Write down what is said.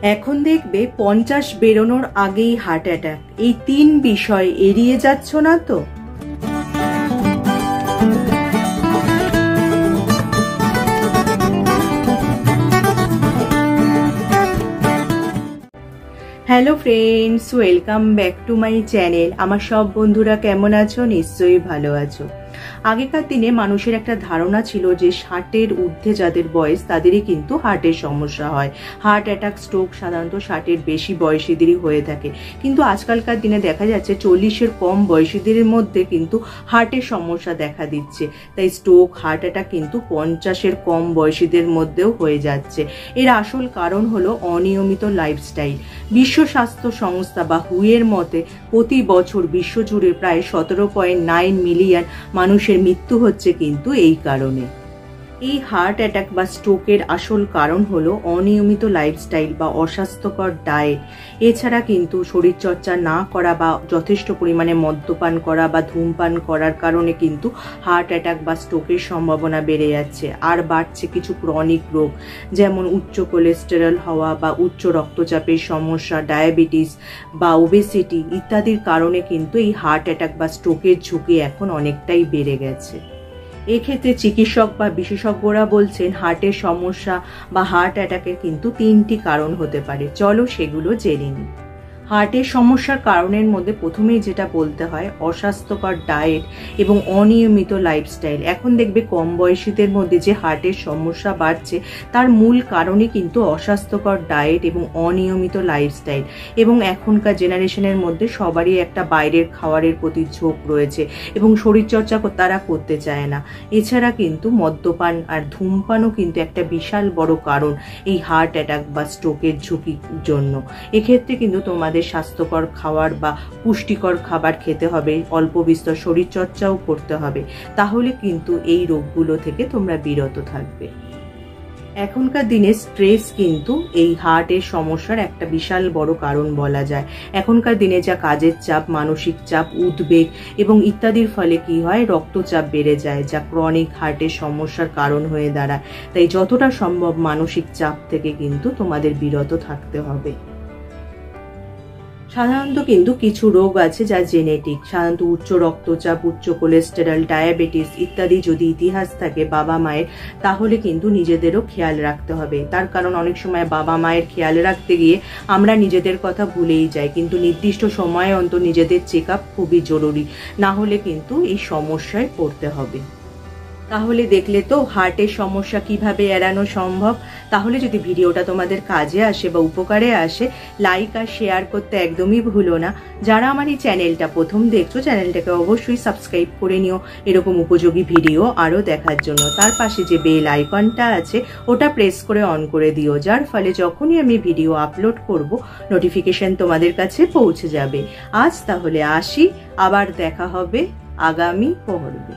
এখন দেখবে 50 বেরোনোর আগেই হার্ট অ্যাটাক। এই 3 বিষয় এড়িয়ে যাচ্ছ না তো? Hello friends, welcome back to my channel. আমার সব বন্ধুরা কেমন আছো? নিশ্চয়ই ভালো আছো। আগেকার দিনে মানুষের একটা ধারণা ছিল যে 60-এর ঊর্ধ্বে যাদের বয়স তাদেরই কিন্তু হার্টের সমস্যা হয়। হার্ট অ্যাটাক, স্ট্রোক সাধারণত 60-এর বেশি বয়সীদেরই হয়ে থাকে। কিন্তু আজকালকার দিনে দেখা যাচ্ছে 40-এর কম বয়সীদের মধ্যে কিন্তু হার্টের সমস্যা দেখা দিচ্ছে। তাই স্ট্রোক, হার্ট অ্যাটাক কিন্তু 50-এর কম বয়সীদের মধ্যেও হয়ে যাচ্ছে। এর আসল কারণ হলো অনিয়মিত লাইফস্টাইল। বিশ্ব স্বাস্থ্য সংস্থা বা হুয়ের মতে প্রতি বছর বিশ্বজুড়ে প্রায় 17.9 মিলিয়ন মানুষের মৃত্যু হচ্ছে কিন্তু এই কারণে। এই হার্ট অ্যাটাক বা স্ট্রোকের আসল কারণ হলো অনিয়মিত লাইফস্টাইল বা অস্বাস্থ্যকর ডায়েট। এছাড়া কিন্তু শরীরচর্চা না করা বা যথেষ্ট পরিমাণে মদ্যপান করা বা ধূমপান করার কারণে কিন্তু হার্ট অ্যাটাক বা স্ট্রোকের সম্ভাবনা বেড়ে যাচ্ছে। আর বাড়ছে কিছু ক্রনিক রোগ, যেমন উচ্চ কোলেস্টেরল হওয়া বা উচ্চ রক্তচাপের সমস্যা, ডায়াবেটিস বা ওবেসিটি ইত্যাদির কারণে কিন্তু এই হার্ট অ্যাটাক বা স্ট্রোকের ঝুঁকি এখন অনেকটাই বেড়ে গেছে। এক্ষেত্রে চিকিৎসক বা বিশেষজ্ঞরা বলছেন হার্টের সমস্যা বা হার্ট অ্যাটাকের কিন্তু 3টি কারণ হতে পারে। চলো সেগুলো জেনে নিই। হার্টের সমস্যার কারণের মধ্যে প্রথমেই যেটা বলতে হয় অস্বাস্থ্যকর ডায়েট এবং অনিয়মিত লাইফস্টাইল। এখন দেখবে কম বয়সীদের মধ্যে যে হার্টের সমস্যা বাড়ছে তার মূল কারণই কিন্তু অস্বাস্থ্যকর ডায়েট এবং অনিয়মিত লাইফস্টাইল। এবং এখনকার জেনারেশনের মধ্যে সবারই একটা বাইরের খাবারের প্রতি ঝোঁক রয়েছে এবং শরীরচর্চা তারা করতে চায় না। এছাড়া কিন্তু মদ্যপান আর ধূমপানও কিন্তু একটা বিশাল বড় কারণ এই হার্ট অ্যাটাক বা স্ট্রোকের ঝুঁকির জন্য। এক্ষেত্রে কিন্তু তোমাদের স্বাস্থ্যকর খাবার বা পুষ্টিকর খাবার খেতে হবে, অল্প বিস্তর শরীরচর্চাও করতে হবে, তাহলে কিন্তু এই রোগগুলো থেকে তোমরা বিরত থাকবে। এখনকার দিনে স্ট্রেস কিন্তু এই হার্টের সমস্যার একটা বিশাল বড় কারণ বলা যায়। এখনকার দিনে যা কাজের চাপ, মানসিক চাপ, উদ্বেগ এবং ইত্যাদির ফলে কি হয়, রক্তচাপ বেড়ে যায়, যা ক্রনিক হার্টের সমস্যার কারণ হয়ে দাঁড়ায়। তাই যতটা সম্ভব মানসিক চাপ থেকে কিন্তু তোমাদের বিরত থাকতে হবে। সাধারণত কিন্তু কিছু রোগ আছে যা জেনেটিক, সাধারণত উচ্চ রক্তচাপ, উচ্চ কোলেস্টেরল, ডায়াবেটিস ইত্যাদি যদি ইতিহাস থাকে বাবা মায়ের, তাহলে কিন্তু নিজেদেরও খেয়াল রাখতে হবে। তার কারণ অনেক সময় বাবা মায়ের খেয়াল রাখতে গিয়ে আমরা নিজেদের কথা ভুলেই যাই, কিন্তু নির্দিষ্ট সময়ে অন্তর নিজেদের চেক আপ খুবই জরুরি, না হলে কিন্তু এই সমস্যায় পড়তে হবে। তাহলে দেখলে তো হার্টের সমস্যা কিভাবে এড়ানো সম্ভব। তাহলে যদি ভিডিওটা তোমাদের কাজে আসে বা উপকারে আসে, লাইক আর শেয়ার করতে একদমই ভুলো না। যারা আমার এই চ্যানেলটা প্রথম দেখছো, চ্যানেলটাকে অবশ্যই সাবস্ক্রাইব করে নিও এরকম উপযোগী ভিডিও আরও দেখার জন্য। তার পাশে যে বেল আইকনটা আছে ওটা প্রেস করে অন করে দিও, যার ফলে যখনই আমি ভিডিও আপলোড করব নোটিফিকেশন তোমাদের কাছে পৌঁছে যাবে। আজ তাহলে আসি, আবার দেখা হবে আগামী পর্বে।